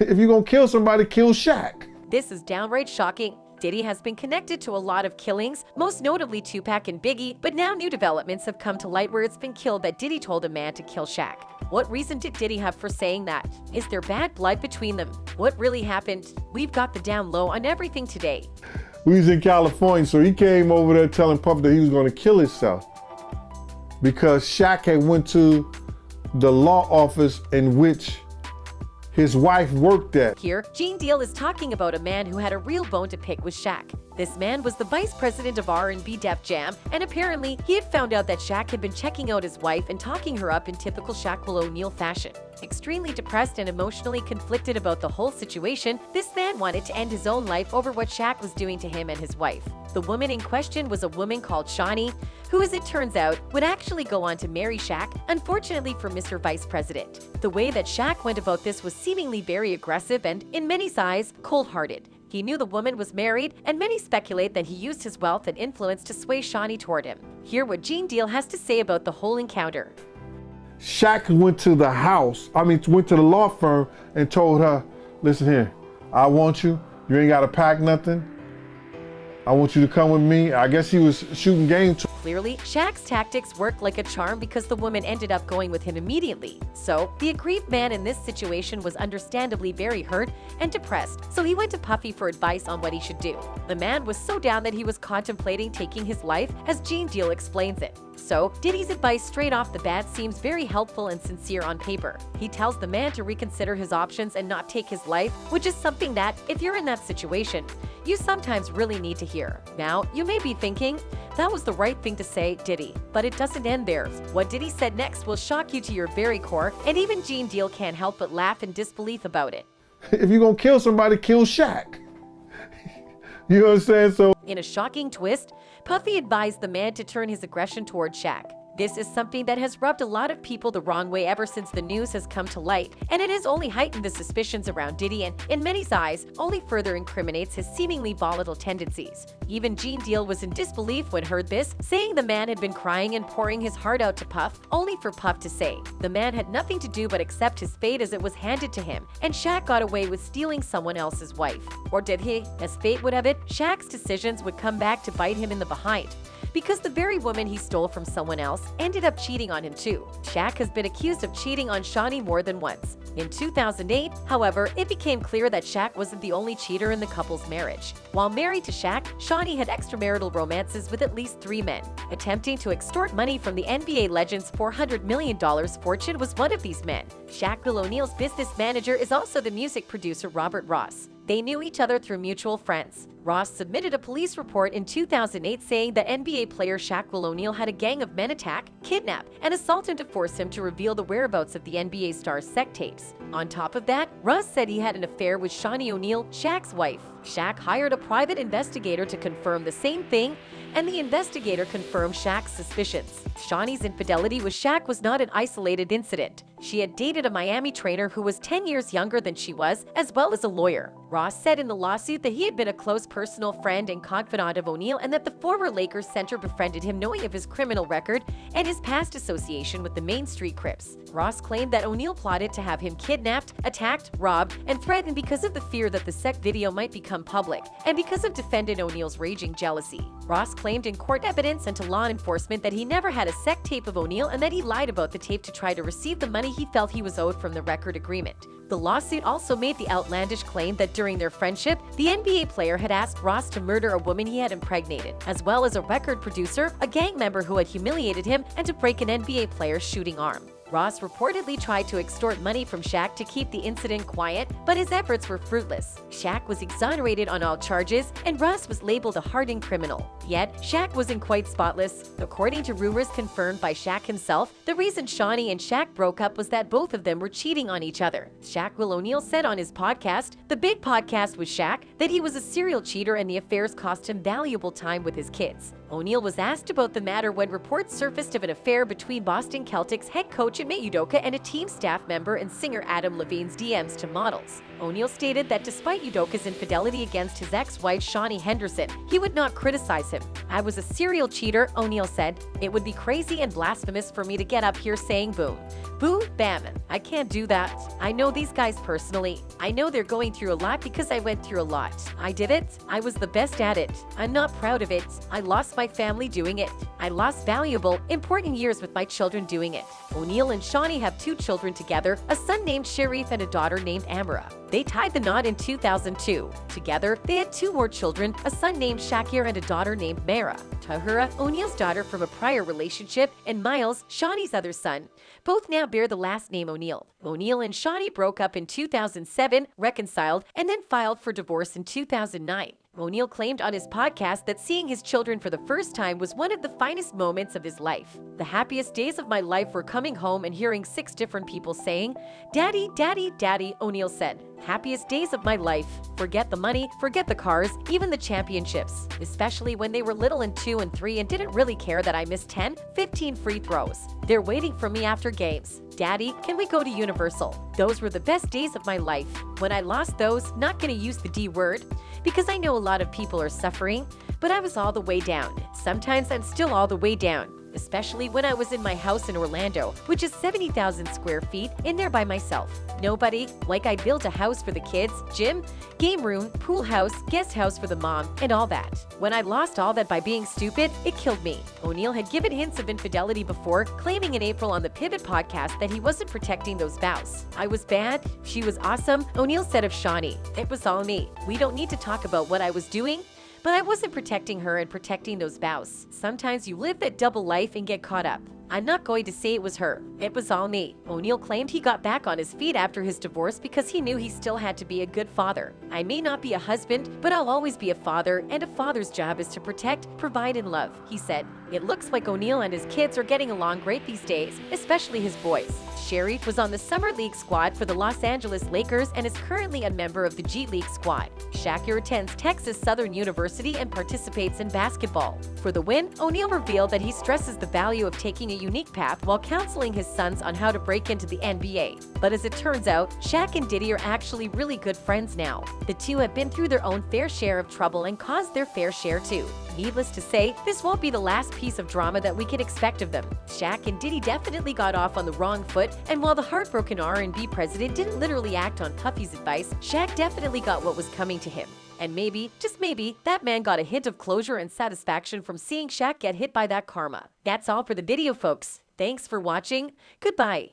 If you're gonna kill somebody, kill Shaq. This is downright shocking. Diddy has been connected to a lot of killings, most notably Tupac and Biggie, but now new developments have come to light where it's been killed that Diddy told a man to kill Shaq. What reason did Diddy have for saying that? Is there bad blood between them? What really happened? We've got the down low on everything today. We was in California, so he came over there telling Puff that he was gonna kill himself because Shaq had went to the law office in which his wife worked at. Here, Gene Deal is talking about a man who had a real bone to pick with Shaq. This man was the vice president of R&B Def Jam, and apparently he had found out that Shaq had been checking out his wife and talking her up in typical Shaquille O'Neal fashion. Extremely depressed and emotionally conflicted about the whole situation, this man wanted to end his own life over what Shaq was doing to him and his wife. The woman in question was a woman called Shawnee, who, as it turns out, would actually go on to marry Shaq, unfortunately for Mr. Vice President. The way that Shaq went about this was seemingly very aggressive and, in many eyes, cold-hearted. He knew the woman was married, and many speculate that he used his wealth and influence to sway Shawnee toward him. Hear what Gene Deal has to say about the whole encounter. Shaq went to the law firm and told her, listen here, I want you. You ain't gotta pack nothing. I want you to come with me. I guess he was shooting game. Clearly, Shaq's tactics worked like a charm because the woman ended up going with him immediately. So, the aggrieved man in this situation was understandably very hurt and depressed, so he went to Puffy for advice on what he should do. The man was so down that he was contemplating taking his life, as Gene Deal explains it. So, Diddy's advice straight off the bat seems very helpful and sincere on paper. He tells the man to reconsider his options and not take his life, which is something that, if you're in that situation, you sometimes really need to hear. Now, you may be thinking, that was the right thing to say, Diddy. But it doesn't end there. What Diddy said next will shock you to your very core, and even Gene Deal can't help but laugh in disbelief about it. If you're gonna kill somebody, kill Shaq. You know what I'm saying? So, in a shocking twist, Puffy advised the man to turn his aggression toward Shaq. This is something that has rubbed a lot of people the wrong way ever since the news has come to light, and it has only heightened the suspicions around Diddy and, in many eyes, only further incriminates his seemingly volatile tendencies. Even Gene Deal was in disbelief when heard this, saying the man had been crying and pouring his heart out to Puff, only for Puff to say the man had nothing to do but accept his fate as it was handed to him, and Shaq got away with stealing someone else's wife. Or did he? As fate would have it, Shaq's decisions would come back to bite him in the behind, because the very woman he stole from someone else ended up cheating on him too. Shaq has been accused of cheating on Shawnee more than once. In 2008, however, it became clear that Shaq wasn't the only cheater in the couple's marriage. While married to Shaq, Shawnee had extramarital romances with at least 3 men. Attempting to extort money from the NBA legend's $400 million fortune was one of these men. Shaquille O'Neal's business manager is also the music producer Robert Ross. They knew each other through mutual friends. Ross submitted a police report in 2008 saying that NBA player Shaquille O'Neal had a gang of men attack, kidnap, and assault him to force him to reveal the whereabouts of the NBA star's sex tapes. On top of that, Ross said he had an affair with Shawnee O'Neal, Shaq's wife. Shaq hired a private investigator to confirm the same thing, and the investigator confirmed Shaq's suspicions. Shawnee's infidelity with Shaq was not an isolated incident. She had dated a Miami trainer who was 10 years younger than she was, as well as a lawyer. Ross said in the lawsuit that he had been a close personal friend and confidant of O'Neal, and that the former Lakers center befriended him knowing of his criminal record and his past association with the Main Street Crips. Ross claimed that O'Neal plotted to have him kidnapped, attacked, robbed, and threatened because of the fear that the sex video might become public, and because of defendant O'Neal's raging jealousy. Ross claimed in court evidence and to law enforcement that he never had a sex tape of O'Neal and that he lied about the tape to try to receive the money he felt he was owed from the record agreement. The lawsuit also made the outlandish claim that during their friendship, the NBA player had asked Ross to murder a woman he had impregnated, as well as a record producer, a gang member who had humiliated him, and to break an NBA player's shooting arm. Ross reportedly tried to extort money from Shaq to keep the incident quiet, but his efforts were fruitless. Shaq was exonerated on all charges, and Ross was labeled a hardened criminal. Yet, Shaq wasn't quite spotless. According to rumors confirmed by Shaq himself, the reason Shawnee and Shaq broke up was that both of them were cheating on each other. Shaquille O'Neal said on his podcast, The Big Podcast with Shaq, that he was a serial cheater and the affairs cost him valuable time with his kids. O'Neal was asked about the matter when reports surfaced of an affair between Boston Celtics head coach Ime Udoka and a team staff member and singer Adam Levine's DMs to models. O'Neal stated that despite Udoka's infidelity against his ex-wife Shawnee Henderson, he would not criticize him. "I was a serial cheater," O'Neal said. "It would be crazy and blasphemous for me to get up here saying boom. Boo, bam. I can't do that. I know these guys personally. I know they're going through a lot because I went through a lot. I did it. I was the best at it. I'm not proud of it. I lost my family doing it. I lost valuable, important years with my children doing it." O'Neal and Shawnee have 2 children together, a son named Sharif and a daughter named Amara. They tied the knot in 2002. Together, they had 2 more children, a son named Shakir and a daughter named Mara. Tahura, O'Neal's daughter from a prior relationship, and Miles, Shawnee's other son. Both now bear the last name O'Neal. O'Neal and Shawnee broke up in 2007, reconciled, and then filed for divorce in 2009. O'Neal claimed on his podcast that seeing his children for the first time was one of the finest moments of his life. "The happiest days of my life were coming home and hearing 6 different people saying, 'Daddy, Daddy, Daddy,'" O'Neal said. "Happiest days of my life. Forget the money, forget the cars, even the championships. Especially when they were little and 2 and 3 and didn't really care that I missed 10, 15 free throws. They're waiting for me after games. 'Daddy, can we go to Universal?' Those were the best days of my life. When I lost those, not gonna use the D word, because I know a lot of people are suffering, but I was all the way down. Sometimes I'm still all the way down. Especially when I was in my house in Orlando, which is 70,000 square feet, in there by myself. Nobody, like I built a house for the kids, gym, game room, pool house, guest house for the mom, and all that. When I lost all that by being stupid, it killed me." O'Neal had given hints of infidelity before, claiming in April on the Pivot podcast that he wasn't protecting those vows. "I was bad, she was awesome," O'Neal said of Shawnee. "It was all me. We don't need to talk about what I was doing, but I wasn't protecting her and protecting those vows. Sometimes you live that double life and get caught up. I'm not going to say it was her. It was all me." O'Neal claimed he got back on his feet after his divorce because he knew he still had to be a good father. "I may not be a husband, but I'll always be a father, and a father's job is to protect, provide, and love," he said. It looks like O'Neal and his kids are getting along great these days, especially his boys. Sharif was on the Summer League squad for the Los Angeles Lakers and is currently a member of the G League squad. Shakir attends Texas Southern University and participates in basketball. For the win, O'Neal revealed that he stresses the value of taking a unique path while counseling his sons on how to break into the NBA. But as it turns out, Shaq and Diddy are actually really good friends now. The 2 have been through their own fair share of trouble and caused their fair share too. Needless to say, this won't be the last piece of drama that we could expect of them. Shaq and Diddy definitely got off on the wrong foot, and while the heartbroken R&B president didn't literally act on Puffy's advice, Shaq definitely got what was coming to him. And maybe, just maybe, that man got a hint of closure and satisfaction from seeing Shaq get hit by that karma. That's all for the video, folks. Thanks for watching. Goodbye.